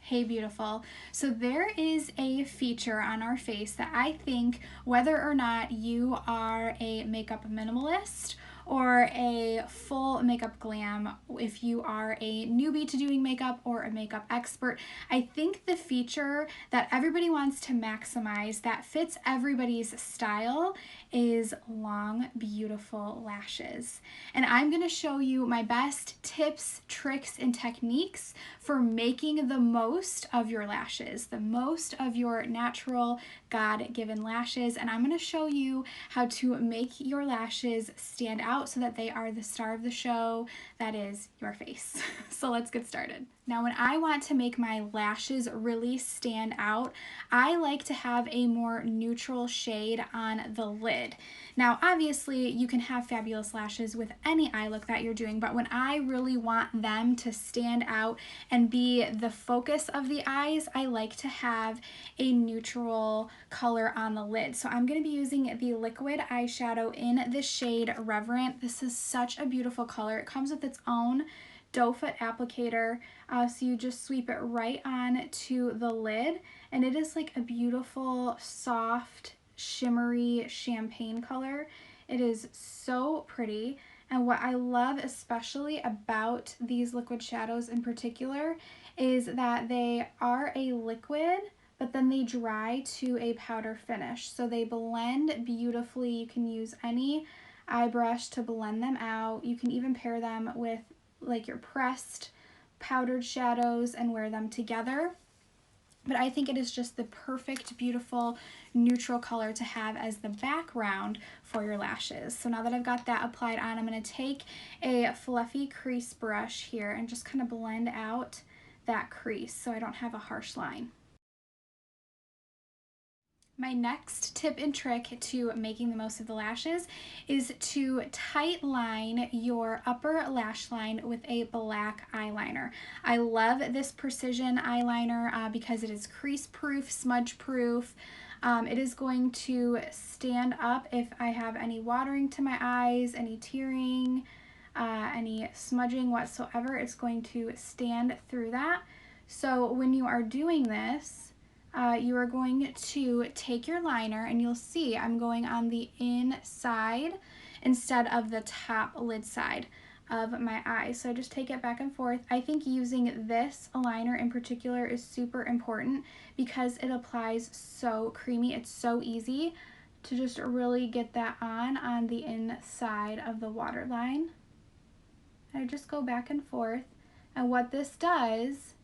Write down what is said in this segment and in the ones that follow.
Hey beautiful. So there is a feature on our face that I think whether or not you are a makeup minimalist or a full makeup glam, if you are a newbie to doing makeup or a makeup expert, I think the feature that everybody wants to maximize that fits everybody's style is long, beautiful lashes. And I'm going to show you my best tips, tricks, and techniques for making the most of your lashes, the most of your natural God-given lashes. And I'm going to show you how to make your lashes stand out so that they are the star of the show, that is your face. So let's get started. Now, when I want to make my lashes really stand out, I like to have a more neutral shade on the lid. Now, obviously, you can have fabulous lashes with any eye look that you're doing, but when I really want them to stand out and be the focus of the eyes, I like to have a neutral color on the lid. So I'm going to be using the liquid eyeshadow in the shade Reverent. This is such a beautiful color. It comes with its own doe foot applicator, so you just sweep it right on to the lid, and it is like a beautiful, soft, shimmery champagne color. It is so pretty, and what I love especially about these liquid shadows in particular is that they are a liquid, but then they dry to a powder finish, so they blend beautifully. You can use any eye brush to blend them out. You can even pair them with like your pressed powdered shadows and wear them together. But I think it is just the perfect, beautiful, neutral color to have as the background for your lashes. So now that I've got that applied on, I'm going to take a fluffy crease brush here and just kind of blend out that crease so I don't have a harsh line. My next tip and trick to making the most of the lashes is to tight line your upper lash line with a black eyeliner. I love this precision eyeliner because it is crease proof, smudge proof. It is going to stand up if I have any watering to my eyes, any tearing, any smudging whatsoever. It's going to stand through that. So when you are doing this, you are going to take your liner, and you'll see I'm going on the inside instead of the top lid side of my eye. So I just take it back and forth. I think using this liner in particular is super important because it applies so creamy. It's so easy to just really get that on the inside of the waterline. I just go back and forth, and what this does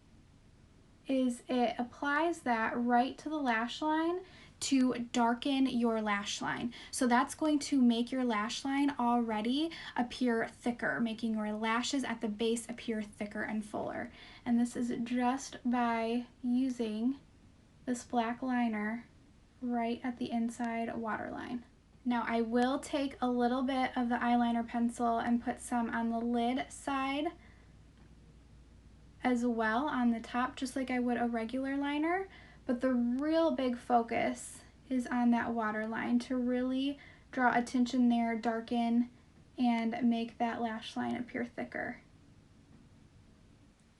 is it applies that right to the lash line to darken your lash line. So that's going to make your lash line already appear thicker, making your lashes at the base appear thicker and fuller. And this is just by using this black liner right at the inside waterline. Now I will take a little bit of the eyeliner pencil and put some on the lid side as well on the top, just like I would a regular liner, but the real big focus is on that waterline to really draw attention there, darken, and make that lash line appear thicker.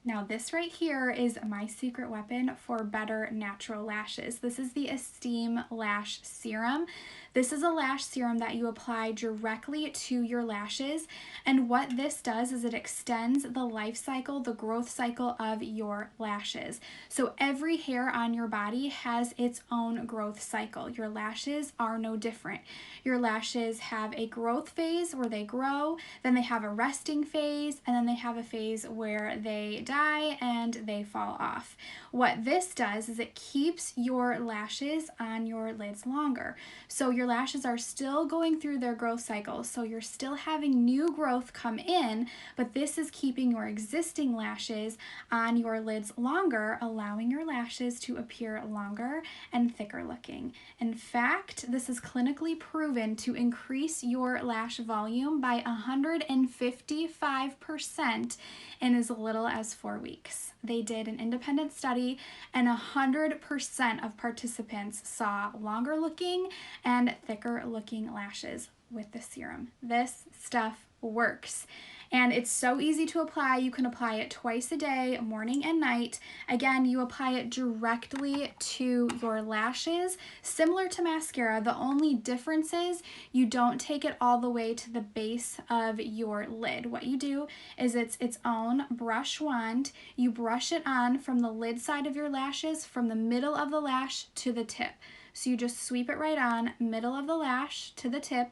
Now this right here is my secret weapon for better natural lashes. This is the Esteem Lash Serum. This is a lash serum that you apply directly to your lashes, and what this does is it extends the life cycle, the growth cycle of your lashes. So every hair on your body has its own growth cycle. Your lashes are no different. Your lashes have a growth phase where they grow, then they have a resting phase, and then they have a phase where they die and they fall off. What this does is it keeps your lashes on your lids longer. So your lashes are still going through their growth cycle, so you're still having new growth come in, but this is keeping your existing lashes on your lids longer, allowing your lashes to appear longer and thicker looking. In fact, this is clinically proven to increase your lash volume by 155% in as little as 4 weeks. They did an independent study, and 100% of participants saw longer looking and thicker looking lashes with the serum. This stuff works. And it's so easy to apply. You can apply it twice a day, morning and night. Again, you apply it directly to your lashes, similar to mascara. The only difference is you don't take it all the way to the base of your lid. What you do is it's its own brush wand. You brush it on from the lid side of your lashes, from the middle of the lash to the tip. So you just sweep it right on, middle of the lash to the tip.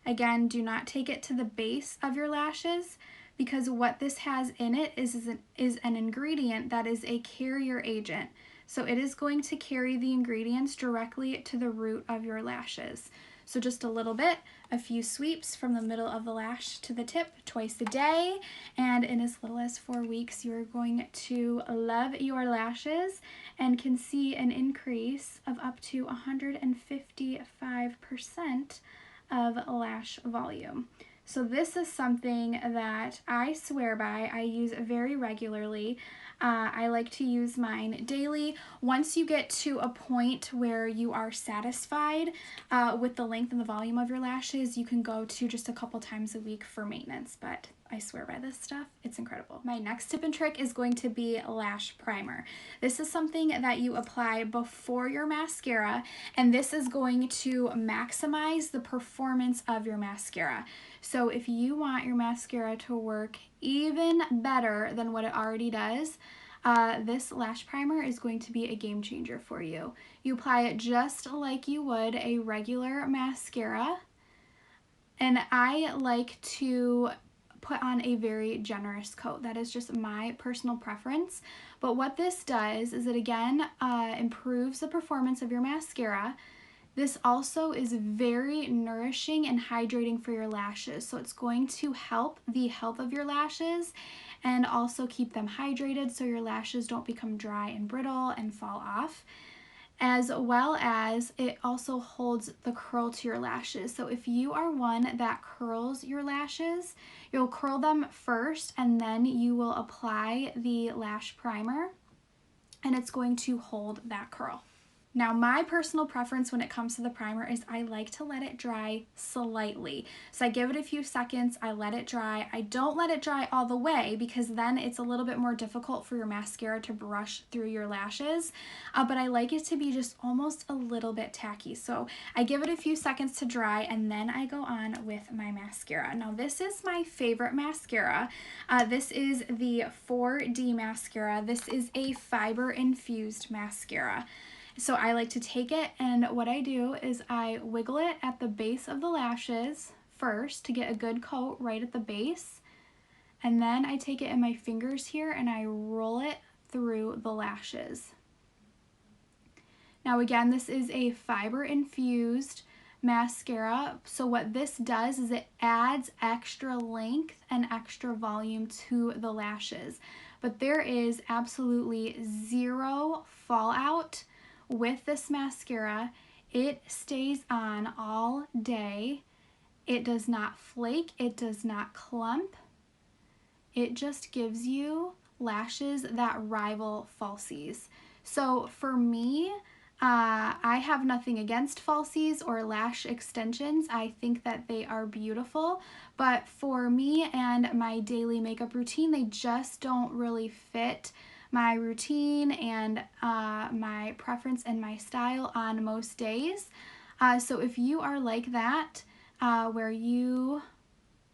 Again, do not take it to the base of your lashes, because what this has in it is an ingredient that is a carrier agent. So it is going to carry the ingredients directly to the root of your lashes. So just a little bit, a few sweeps from the middle of the lash to the tip twice a day, and in as little as 4 weeks, you're going to love your lashes and can see an increase of up to 155% of lash volume. So this is something that I swear by. I use very regularly. I like to use mine daily. Once you get to a point where you are satisfied with the length and the volume of your lashes, you can go to just a couple times a week for maintenance, but I swear by this stuff. It's incredible. My next tip and trick is going to be Lash Primer. This is something that you apply before your mascara, and this is going to maximize the performance of your mascara. So if you want your mascara to work even better than what it already does, this Lash Primer is going to be a game changer for you. You apply it just like you would a regular mascara, and I like to put on a very generous coat. That is just my personal preference. But what this does is it again improves the performance of your mascara. This also is very nourishing and hydrating for your lashes. So it's going to help the health of your lashes and also keep them hydrated so your lashes don't become dry and brittle and fall off. As well as it also holds the curl to your lashes. So if you are one that curls your lashes, you'll curl them first and then you will apply the Lash Primer, and it's going to hold that curl. Now, my personal preference when it comes to the primer is I like to let it dry slightly. So I give it a few seconds, I let it dry. I don't let it dry all the way because then it's a little bit more difficult for your mascara to brush through your lashes. But I like it to be just almost a little bit tacky. So I give it a few seconds to dry and then I go on with my mascara. Now, this is my favorite mascara. This is the 4D mascara. This is a fiber-infused mascara. So I like to take it, and what I do is I wiggle it at the base of the lashes first to get a good coat right at the base, and then I take it in my fingers here and I roll it through the lashes. Now again, this is a fiber infused mascara, so what this does is it adds extra length and extra volume to the lashes, but there is absolutely zero fallout with this mascara. It stays on all day. It does not flake, it does not clump. It just gives you lashes that rival falsies. So for me, I have nothing against falsies or lash extensions. I think that they are beautiful, but for me and my daily makeup routine, they just don't really fit my routine and my preference and my style on most days. So if you are like that, where you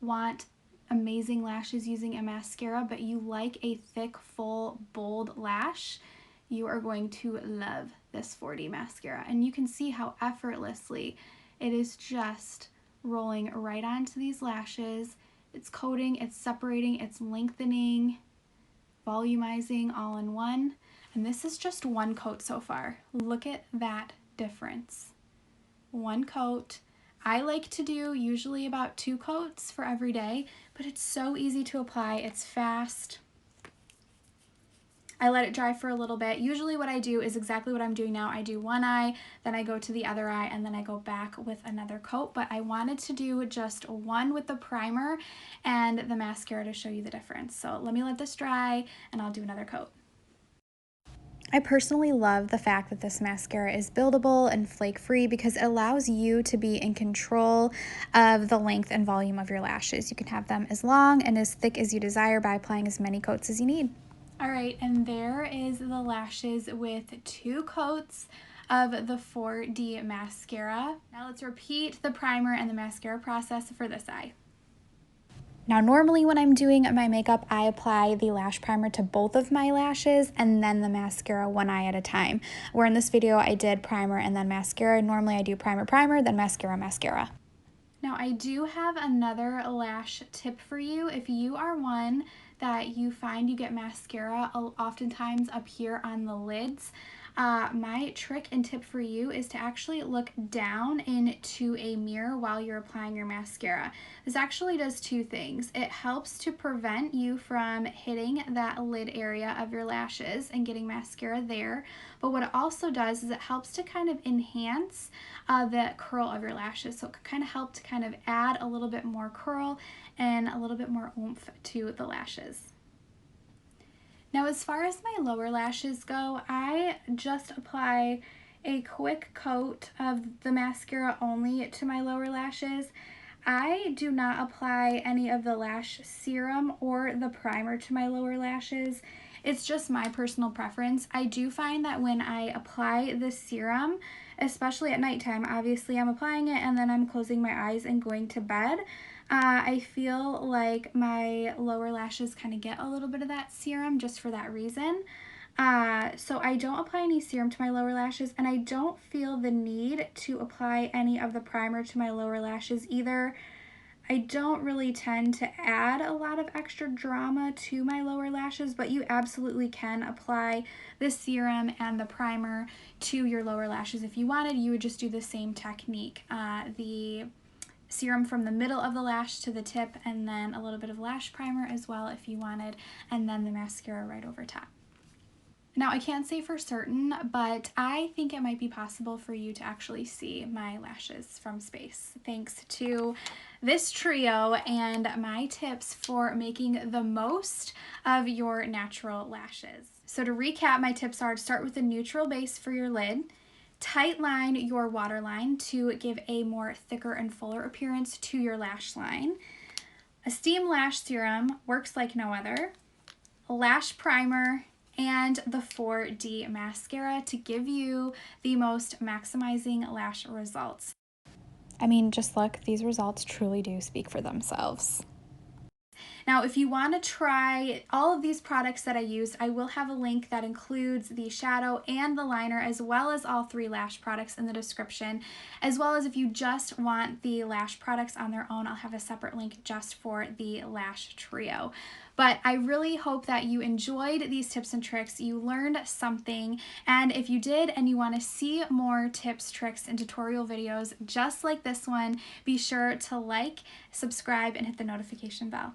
want amazing lashes using a mascara, but you like a thick, full, bold lash, you are going to love this 4D mascara. And you can see how effortlessly it is just rolling right onto these lashes. It's coating, it's separating, it's lengthening, volumizing all in one. And this is just one coat so far. Look at that difference. One coat. I like to do usually about 2 coats for every day, but it's so easy to apply. It's fast. I let it dry for a little bit. Usually what I do is exactly what I'm doing now. I do one eye, then I go to the other eye, and then I go back with another coat. But I wanted to do just one with the primer and the mascara to show you the difference. So let me let this dry and I'll do another coat. I personally love the fact that this mascara is buildable and flake-free because it allows you to be in control of the length and volume of your lashes. You can have them as long and as thick as you desire by applying as many coats as you need. All right, and there is the lashes with 2 coats of the 4D mascara. Now let's repeat the primer and the mascara process for this eye. Now, normally when I'm doing my makeup, I apply the lash primer to both of my lashes and then the mascara one eye at a time. Where in this video, I did primer and then mascara. Normally I do primer, primer, then mascara, mascara. Now, I do have another lash tip for you. If you are one that you find you get mascara oftentimes up here on the lids, my trick and tip for you is to actually look down into a mirror while you're applying your mascara. This actually does 2 things. It helps to prevent you from hitting that lid area of your lashes and getting mascara there, but what it also does is it helps to kind of enhance the curl of your lashes. So it can kind of help to kind of add a little bit more curl and a little bit more oomph to the lashes. Now, as far as my lower lashes go, I just apply a quick coat of the mascara only to my lower lashes. I do not apply any of the lash serum or the primer to my lower lashes. It's just my personal preference. I do find that when I apply the serum, especially at nighttime, obviously I'm applying it and then I'm closing my eyes and going to bed. I feel like my lower lashes kind of get a little bit of that serum just for that reason. So I don't apply any serum to my lower lashes, and I don't feel the need to apply any of the primer to my lower lashes either. I don't really tend to add a lot of extra drama to my lower lashes, but you absolutely can apply the serum and the primer to your lower lashes. If you wanted, you would just do the same technique. The serum from the middle of the lash to the tip, and then a little bit of lash primer as well if you wanted, and then the mascara right over top. Now, I can't say for certain, but I think it might be possible for you to actually see my lashes from space, thanks to this trio and my tips for making the most of your natural lashes. So to recap, my tips are to start with a neutral base for your lid, tight line your waterline to give a more thicker and fuller appearance to your lash line. Esteem Lash Serum works like no other. Lash Primer and the 4D Mascara to give you the most maximizing lash results. I mean, just look, these results truly do speak for themselves. Now, if you want to try all of these products that I used, I will have a link that includes the shadow and the liner, as well as all 3 lash products in the description, as well as if you just want the lash products on their own, I'll have a separate link just for the lash trio. But I really hope that you enjoyed these tips and tricks, you learned something, and if you did and you want to see more tips, tricks, and tutorial videos just like this one, be sure to like, subscribe, and hit the notification bell.